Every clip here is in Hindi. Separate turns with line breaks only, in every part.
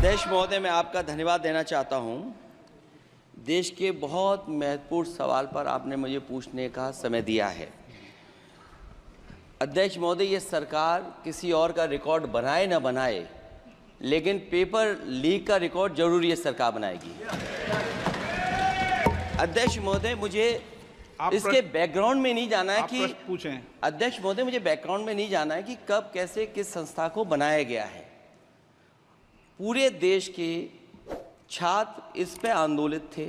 अध्यक्ष महोदय, मैं आपका धन्यवाद देना चाहता हूं। देश के बहुत महत्वपूर्ण सवाल पर आपने मुझे पूछने का समय दिया है। अध्यक्ष महोदय, ये सरकार किसी और का रिकॉर्ड बनाए न बनाए, लेकिन पेपर लीक का रिकॉर्ड जरूर ये सरकार बनाएगी। अध्यक्ष महोदय, मुझे इसके बैकग्राउंड में नहीं जाना है कि
पूछें।
अध्यक्ष महोदय, मुझे बैकग्राउंड में नहीं जाना है कि कब, कैसे, किस संस्था को बनाया गया है। पूरे देश के छात्र इस पे आंदोलित थे।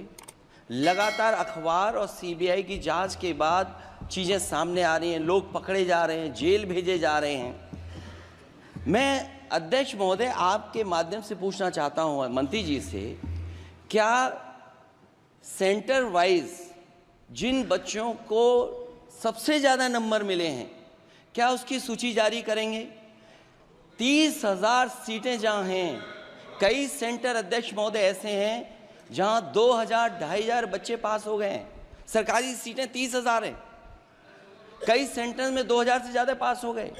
लगातार अखबार और सीबीआई की जांच के बाद चीज़ें सामने आ रही हैं, लोग पकड़े जा रहे हैं, जेल भेजे जा रहे हैं। मैं अध्यक्ष महोदय आपके माध्यम से पूछना चाहता हूं मंत्री जी से, क्या सेंटर वाइज जिन बच्चों को सबसे ज़्यादा नंबर मिले हैं, क्या उसकी सूची जारी करेंगे? 30,000 सीटें जहाँ हैं, कई सेंटर अध्यक्ष महोदय ऐसे हैं जहाँ 2,000, 2,500 बच्चे पास हो गए हैं। सरकारी सीटें 30,000 हैं, कई सेंटर में 2,000 से ज़्यादा पास हो गए।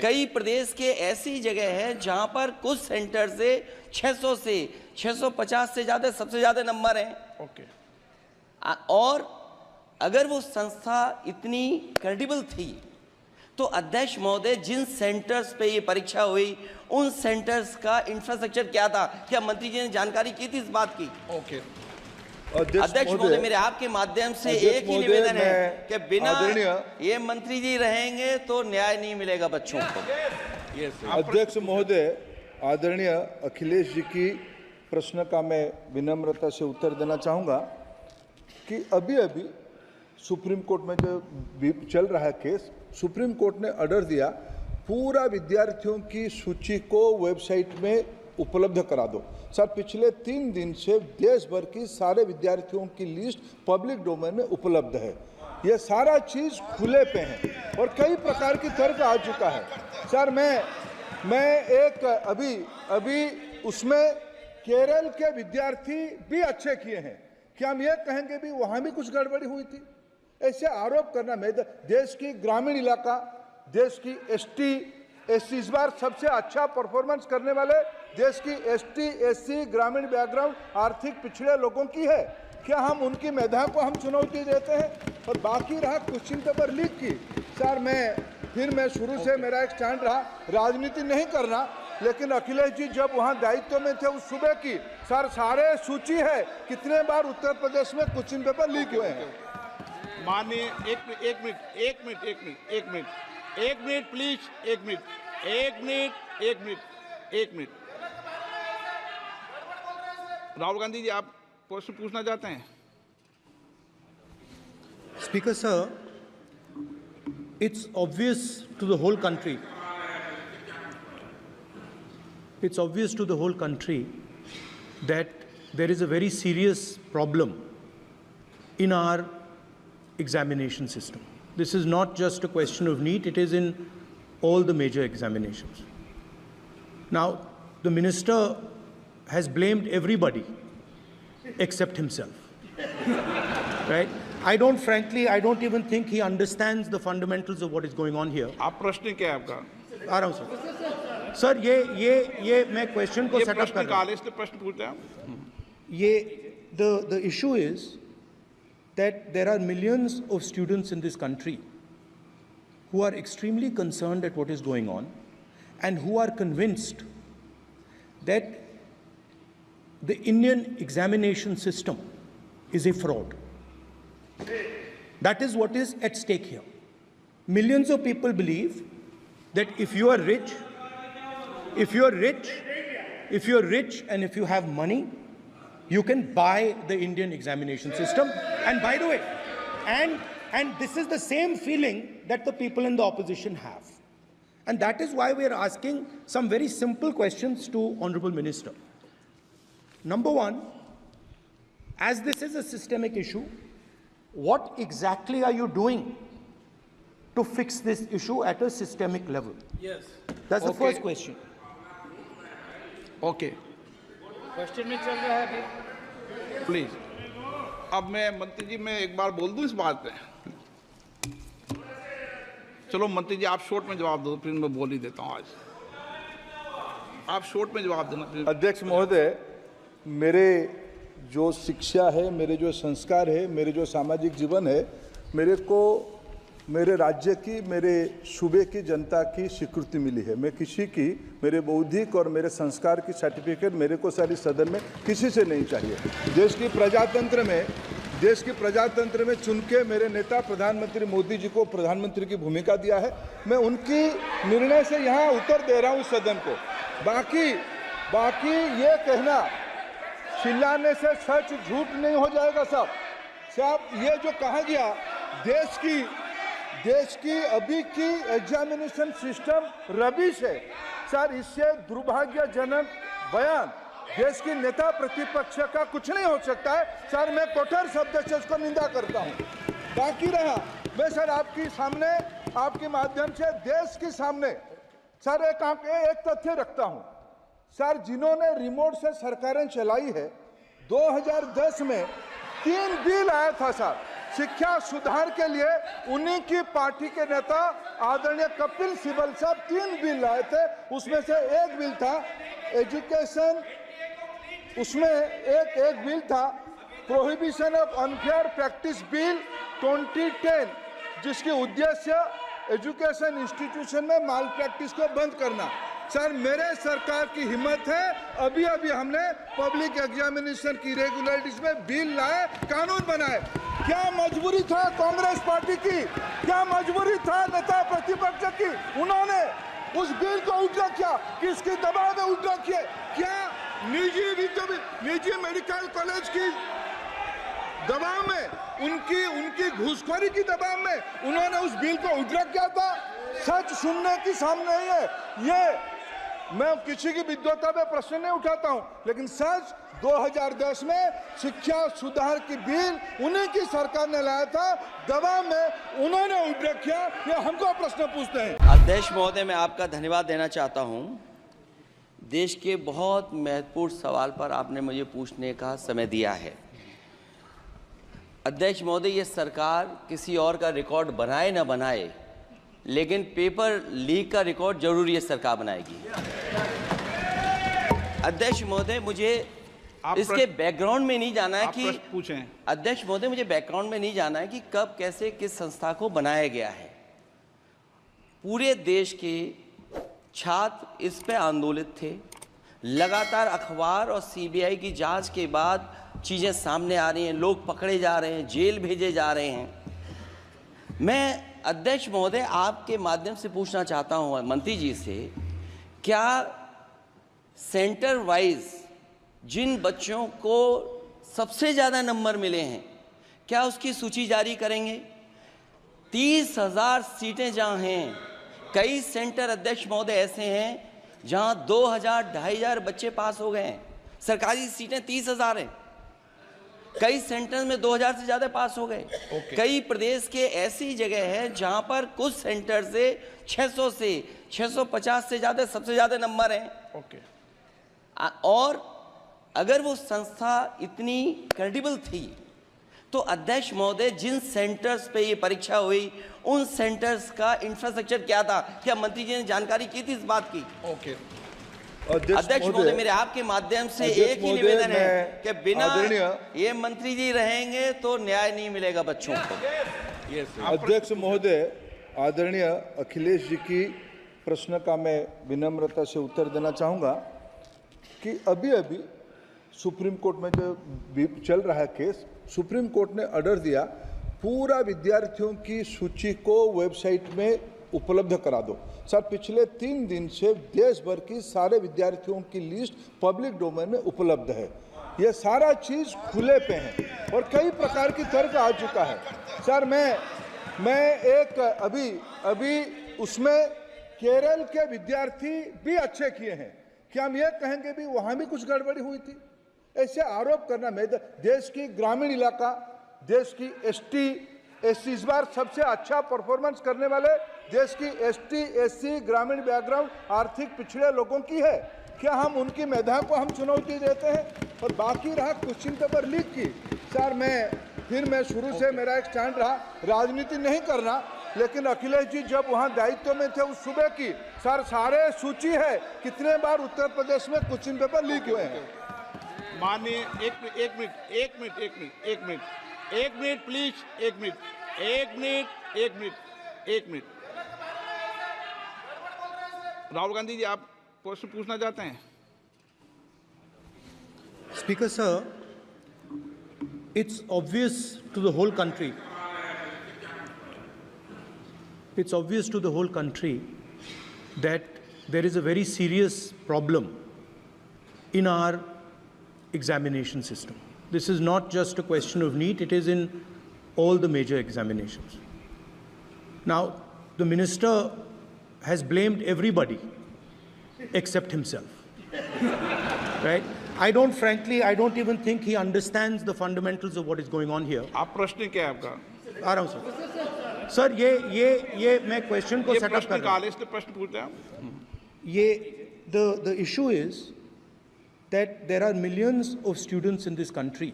कई प्रदेश के ऐसी जगह है जहाँ पर कुछ सेंटर से 600 से 650 से ज़्यादा सबसे ज़्यादा नंबर हैं। और अगर वो संस्था इतनी क्रेडिबल थी तो अध्यक्ष महोदय, जिन सेंटर्स पे ये परीक्षा हुई उन सेंटर्स का इंफ्रास्ट्रक्चर क्या था? क्या मंत्री जी ने जानकारी की थी इस बात की? अध्यक्ष महोदय, मेरे आपके माध्यम से एक ही निवेदन है कि बिना ये मंत्री जी रहेंगे तो न्याय नहीं मिलेगा बच्चों को।
अध्यक्ष महोदय, आदरणीय अखिलेश जी की प्रश्न का मैं विनम्रता से उत्तर देना चाहूँगा कि अभी अभी सुप्रीम कोर्ट में जो चल रहा है केस, सुप्रीम कोर्ट ने ऑर्डर दिया पूरा विद्यार्थियों की सूची को वेबसाइट में उपलब्ध करा दो। सर, पिछले 3 दिन से देश भर की सारे विद्यार्थियों की लिस्ट पब्लिक डोमेन में उपलब्ध है। ये सारा चीज़ खुले पे है और कई प्रकार की तर्क आ चुका है। सर, मैं एक अभी उसमें केरल के विद्यार्थी भी अच्छे किए हैं, क्या हम ये कहेंगे भी वहाँ भी कुछ गड़बड़ी हुई थी? ऐसे आरोप करना, मैं देश की ग्रामीण इलाका, देश की एसटी इस बार सबसे अच्छा परफॉर्मेंस करने वाले देश की एसटी एससी ग्रामीण बैकग्राउंड आर्थिक पिछड़े लोगों की है। क्या हम उनकी मेधा को हम चुनौती देते हैं? और बाकी रहा क्वेश्चन पेपर लीक की, सर मैं शुरू से मेरा एक स्टैंड रहा, राजनीति नहीं करना, लेकिन अखिलेश जी जब वहाँ दायित्व में थे उस सूबे की, सर सारे सूची है कितने बार उत्तर प्रदेश में क्वेश्चन पेपर लीक हुए हैं।
माननीय एक मिनट प्लीज, एक मिनट। राहुल गांधी जी, आप प्रश्न पूछना चाहते हैं?
Speaker sir, it's obvious to the whole country. It's obvious to the whole country that there is a very serious problem in our examination system. This is not just a question of NEET, it is in all the major examinations. Now, the minister has blamed everybody except himself, right? I don't even think he understands the fundamentals of what is going on here.
आप प्रश्न क्या है आपका?
आ रहा हूँ सर। सर, ये मैं क्वेश्चन को सेटअप कर रहा हूँ।
प्रश्न पूछते हैं।
ये the issue is that there are millions of students in this country who are extremely concerned at what is going on and who are convinced that the Indian examination system is a fraud. That is what is at stake here. Millions of people believe that if you are rich and if you have money, you can buy the Indian examination system. And by the way, and this is the same feeling that the people in the opposition have. And that is why we are asking some very simple questions to Honorable Minister. Number one, as this is a systemic issue, what exactly are you doing to fix this issue at a systemic level?
Yes.
That's the first question.
Okay.
Question में चल रहा है अभी।
प्लीज। अब मैं मंत्री जी, मैं एक बार बोल दूं इस बात पे? चलो मंत्री जी, आप शॉर्ट में जवाब दो, फिर मैं बोल ही देता हूं आज। आप शॉर्ट में जवाब देना प्लीज।
अध्यक्ष महोदय, मेरे जो शिक्षा है, मेरे जो संस्कार है, मेरे जो सामाजिक जीवन है, मेरे को मेरे राज्य की, मेरे सूबे की जनता की स्वीकृति मिली है। मैं किसी की, मेरे बौद्धिक और मेरे संस्कार की सर्टिफिकेट मेरे को सारी सदन में किसी से नहीं चाहिए। देश की प्रजातंत्र में चुन के मेरे नेता प्रधानमंत्री मोदी जी को प्रधानमंत्री की भूमिका दिया है। मैं उनकी निर्णय से यहाँ उत्तर दे रहा हूँ सदन को। बाकी ये कहना चिल्लाने से सच झूठ नहीं हो जाएगा साहब। ये जो कहा गया देश की अभी की एग्जामिनेशन सिस्टम रबिश है सर, इससे दुर्भाग्यजनक बयान देश की नेता प्रतिपक्ष का कुछ नहीं हो सकता है सर। मैं कठोर शब्द से उसको निंदा करता हूँ। बाकी रहा, मैं सर आपके सामने, आपके माध्यम से देश के सामने सर एक तथ्य रखता हूँ सर। जिन्होंने रिमोट से सरकारें चलाई है, 2010 में 3 बिल आया था सर शिक्षा सुधार के लिए। उन्हीं की पार्टी के नेता आदरणीय कपिल सिब्बल साहब 3 बिल लाए थे। उसमें से एक बिल था एजुकेशन, उसमें एक बिल था prohibition of unfair practice bill 2010, जिसकी उद्देश्य एजुकेशन इंस्टीट्यूशन में माल प्रैक्टिस को बंद करना। सर मेरे सरकार की हिम्मत है, अभी हमने पब्लिक एग्जामिनेशन की रेगुलरिटीज में बिल लाए, कानून बनाए। क्या मजबूरी था कांग्रेस पार्टी की, क्या मजबूरी था नेता प्रतिपक्ष की? उन्होंने उस बिल को उल्टा किया, किसके दबाव में उल्टा किया? क्या निजी मेडिकल कॉलेज की दबाव में, उनकी घूसखोरी की दबाव में उन्होंने उस बिल को उल्टा किया था? सच सुनने की सामने ही है। ये मैं किसी की विद्वता पे प्रश्न नहीं उठाता हूं, लेकिन सच 2010 में शिक्षा सुधार की बिल उन्हीं की सरकार ने लाया था, दबाव में उन्होंने उल्टा किया। ये हमको प्रश्न पूछते हैं।
अध्यक्ष महोदय, मैं आपका धन्यवाद देना चाहता हूं। देश के बहुत महत्वपूर्ण सवाल पर आपने मुझे पूछने का समय दिया है। अध्यक्ष महोदय, ये सरकार किसी और का रिकॉर्ड बनाए ना बनाए, लेकिन पेपर लीक का रिकॉर्ड जरूर ये सरकार बनाएगी। अध्यक्ष महोदय, मुझे इसके बैकग्राउंड में नहीं जाना है कि
पूछें।
अध्यक्ष महोदय, मुझे बैकग्राउंड में नहीं जाना है कि कब, कैसे, किस संस्था को बनाया गया है। पूरे देश के छात्र इस पे आंदोलित थे। लगातार अखबार और सीबीआई की जांच के बाद चीज़ें सामने आ रही हैं, लोग पकड़े जा रहे हैं, जेल भेजे जा रहे हैं। मैं अध्यक्ष महोदय आपके माध्यम से पूछना चाहता हूं मंत्री जी से, क्या सेंटर वाइज जिन बच्चों को सबसे ज़्यादा नंबर मिले हैं, क्या उसकी सूची जारी करेंगे? 30,000 सीटें जहां हैं, कई सेंटर अध्यक्ष महोदय ऐसे हैं जहां 2,000, 2,500 बच्चे पास हो गए हैं। सरकारी सीटें 30,000 हैं, कई सेंटर में 2000 से ज़्यादा पास हो गए। कई प्रदेश के ऐसी जगह है जहां पर कुछ सेंटर से 600 से 650 से ज़्यादा सबसे ज़्यादा नंबर हैं। और अगर वो संस्था इतनी क्रेडिबल थी तो अध्यक्ष महोदय, जिन सेंटर्स पे ये परीक्षा हुई उन सेंटर्स का इंफ्रास्ट्रक्चर क्या था? क्या मंत्री जी ने जानकारी की थी इस बात की? अध्यक्ष महोदय, मेरे आपके माध्यम से एक ही निवेदन है कि बिना ये मंत्री जी रहेंगे तो न्याय नहीं मिलेगा बच्चों को।
अध्यक्ष महोदय, आदरणीय अखिलेश जी की प्रश्न का मैं विनम्रता से उत्तर देना चाहूँगा कि अभी सुप्रीम कोर्ट में जो चल रहा है केस, सुप्रीम कोर्ट ने ऑर्डर दिया पूरा विद्यार्थियों की सूची को वेबसाइट में उपलब्ध करा दो। सर पिछले 3 दिन से देश भर की सारे विद्यार्थियों की लिस्ट पब्लिक डोमेन में उपलब्ध है। ये सारा चीज़ खुले पे है और कई प्रकार की तर्क आ चुका है। सर मैं एक अभी उसमें केरल के विद्यार्थी भी अच्छे किए हैं, क्या हम ये कहेंगे भी वहाँ भी कुछ गड़बड़ी हुई थी? ऐसे आरोप करना, मैं देश की ग्रामीण इलाका, देश की एसटी एससी इस बार सबसे अच्छा परफॉर्मेंस करने वाले देश की एसटी एससी ग्रामीण बैकग्राउंड आर्थिक पिछड़े लोगों की है। क्या हम उनकी मेधा को हम चुनौती देते हैं? और बाकी रहा क्वेश्चन पेपर लीक की, सर मैं शुरू से मेरा एक स्टैंड रहा, राजनीति नहीं करना, लेकिन अखिलेश जी जब वहां दायित्व में थे उस सूबे की, सर सारे सूची है कितने बार उत्तर प्रदेश में क्वेश्चन पेपर लीक हुए हैं।
माननीय एक मिनट प्लीज, एक मिनट। राहुल गांधी जी, आप प्रश्न पूछना चाहते हैं?
Speaker sir, it's obvious to the whole country. It's obvious to the whole country that there is a very serious problem in our examination system. This is not just a question of NEET, it is in all the major examinations. Now, the minister has blamed everybody except himself. Right? I don't even think he understands the fundamentals of what is going on here.
आप प्रश्न क्या है आपका?
आ रहा हूं सर। सर ये मैं क्वेश्चन को
ये
सेटअप
प्रश्न
कर रहा हूं।
काले इसलिए प्रश्न पूछते हैं आप?
The issue is that there are millions of students in this country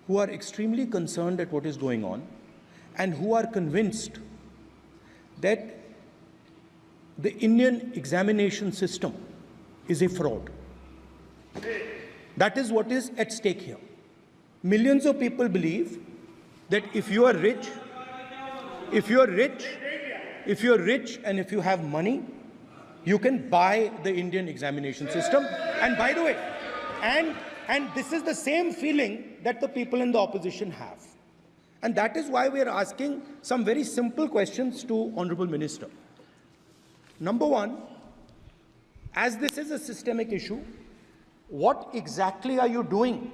who are extremely concerned at what is going on and who are convinced that the Indian examination system is a fraud. That is what is at stake here. Millions of people believe that if you are rich and if you have money, you can buy the Indian examination system. And by the way, and this is the same feeling that the people in the opposition have. And that is why we are asking some very simple questions to Honorable Minister. Number one, as this is a systemic issue, what exactly are you doing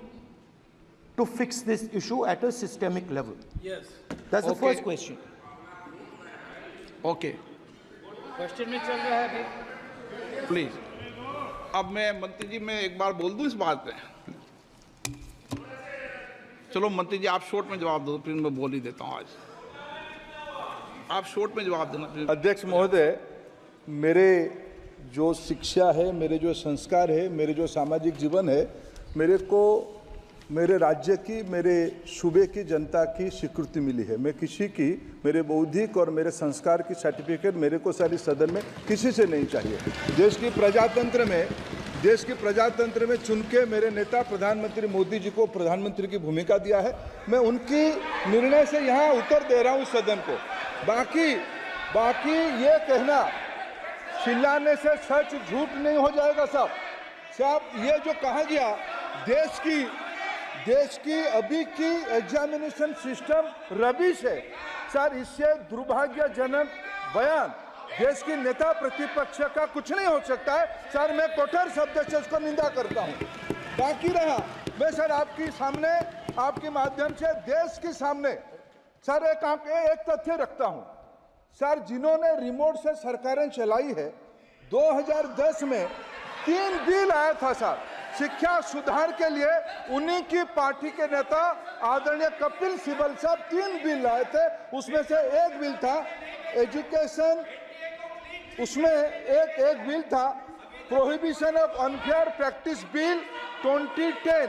to fix this issue at a systemic level?
Yes.
That's the
Okay.
first question.
Okay,
question में चल रहा है अभी।
प्लीज। अब मैं मंत्री जी, मैं एक बार बोल दूं इस बात पे? चलो मंत्री जी, आप शॉर्ट में जवाब दो, फिर मैं बोल ही देता हूं। आज आप शॉर्ट में जवाब देना प्लीज।
अध्यक्ष महोदय, मेरे जो शिक्षा है, मेरे जो संस्कार है, मेरे जो सामाजिक जीवन है, मेरे को मेरे राज्य की, मेरे सूबे की जनता की स्वीकृति मिली है। मैं किसी की, मेरे बौद्धिक और मेरे संस्कार की सर्टिफिकेट मेरे को सारी सदन में किसी से नहीं चाहिए। देश की प्रजातंत्र में चुन के मेरे नेता प्रधानमंत्री मोदी जी को प्रधानमंत्री की भूमिका दिया है। मैं उनकी निर्णय से यहाँ उत्तर दे रहा हूँ सदन को। बाकी ये कहना चिल्लाने से सच झूठ नहीं हो जाएगा साहब। ये जो कहा गया देश की अभी की एग्जामिनेशन सिस्टम रबिश है सर, इससे दुर्भाग्यजनक बयान देश की नेता प्रतिपक्ष का कुछ नहीं हो सकता है सर। मैं कठोर शब्द से इसको निंदा करता हूं। बाकी रहा, मैं सर आपके सामने, आपके माध्यम से देश के सामने सर एक तथ्य रखता हूं सर। जिन्होंने रिमोट से सरकारें चलाई है, 2010 में 3 बिल आया था सर शिक्षा सुधार के लिए। उन्हीं की पार्टी के नेता आदरणीय कपिल सिब्बल साहब 3 बिल लाए थे। उसमें से एक बिल था एजुकेशन, उसमें एक बिल था prohibition of unfair practice bill 2010,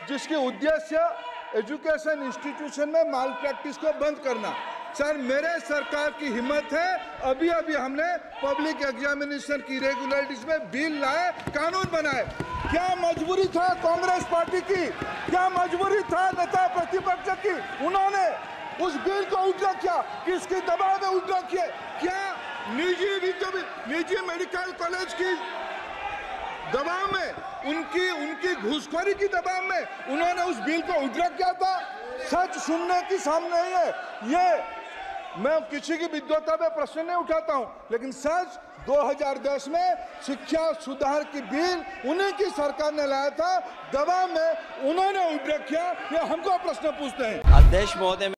जिसकी उद्देश्य एजुकेशन इंस्टीट्यूशन में माल प्रैक्टिस को बंद करना। सर मेरे सरकार की हिम्मत है, अभी हमने पब्लिक एग्जामिनेशन की रेगुलरिटीज में बिल लाए, कानून बनाए। क्या मजबूरी था कांग्रेस पार्टी की, क्या मजबूरी था नेता प्रतिपक्ष की? उन्होंने उस बिल को उल्टा किया, किसके दबाव में उल्टा किया? क्या निजी मेडिकल कॉलेज की दबाव में, उनकी घूसखोरी की दबाव में उन्होंने उस बिल को उल्टा किया था? सच सुनने की सामने ही है ये। मैं किसी की विद्वता पे प्रश्न नहीं उठाता हूं, लेकिन सच 2010 में शिक्षा सुधार की बिल उन्हीं की सरकार ने लाया था, दबाव में उन्होंने उल्टा किया। ये हमको प्रश्न पूछते हैं।
अध्यक्ष महोदय।